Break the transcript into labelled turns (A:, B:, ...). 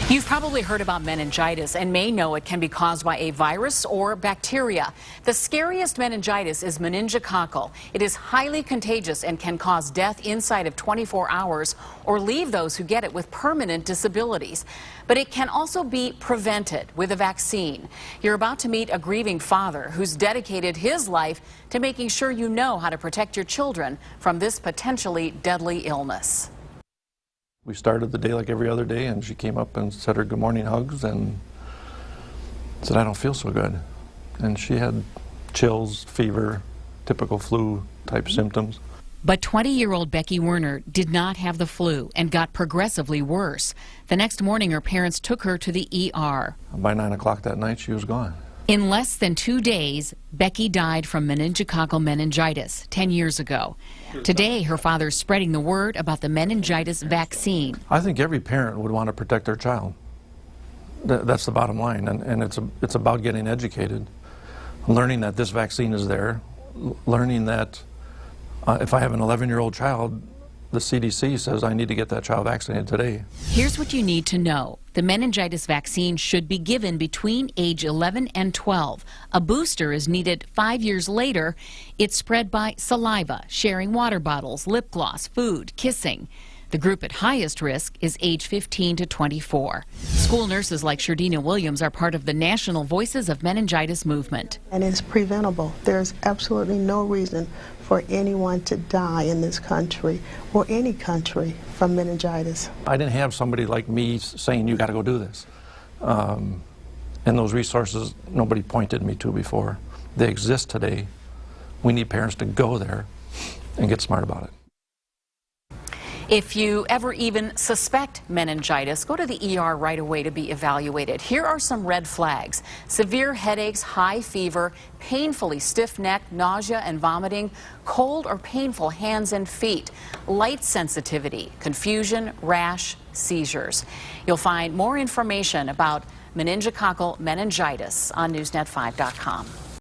A: You've probably heard about meningitis and may know it can be caused by a virus or bacteria. The scariest meningitis is meningococcal. It is highly contagious and can cause death inside of 24 hours or leave those who get it with permanent disabilities. But it can also be prevented with a vaccine. You're about to meet a grieving father who's dedicated his life to making sure you know how to protect your children from this potentially deadly illness.
B: We started the day like every other day, and she came up and said her good morning hugs and said, "I don't feel so good." And she had chills, fever, typical flu type symptoms.
A: But 20-year-old Becky Werner did not have the flu and got progressively worse. The next morning, her parents took her to the ER.
B: By 9 o'clock that night, she was gone.
A: In less than 2 days, Becky died from meningococcal meningitis 10 years ago. Today, her father's spreading the word about the meningitis vaccine.
B: I think every parent would want to protect their child. That's the bottom line, and it's about getting educated, learning that this vaccine is there, learning that if I have an 11-year-old child, the CDC says I need to get that child vaccinated today.
A: Here's what you need to know. The meningitis vaccine should be given between age 11 and 12. A booster is needed 5 years later. It's spread by saliva, sharing water bottles, lip gloss, food, kissing. The group at highest risk is age 15 to 24. School nurses like Sherdina Williams are part of the National Voices of Meningitis movement.
C: And it's preventable. There's absolutely no reason for anyone to die in this country or any country from meningitis.
B: I didn't have somebody like me saying, "You got to go do this." And those resources nobody pointed me to before. They exist today. We need parents to go there and get smart about it.
A: If you ever even suspect meningitis, go to the ER right away to be evaluated. Here are some red flags: severe headaches, high fever, painfully stiff neck, nausea and vomiting, cold or painful hands and feet, light sensitivity, confusion, rash, seizures. You'll find more information about meningococcal meningitis on NewsNet5.com.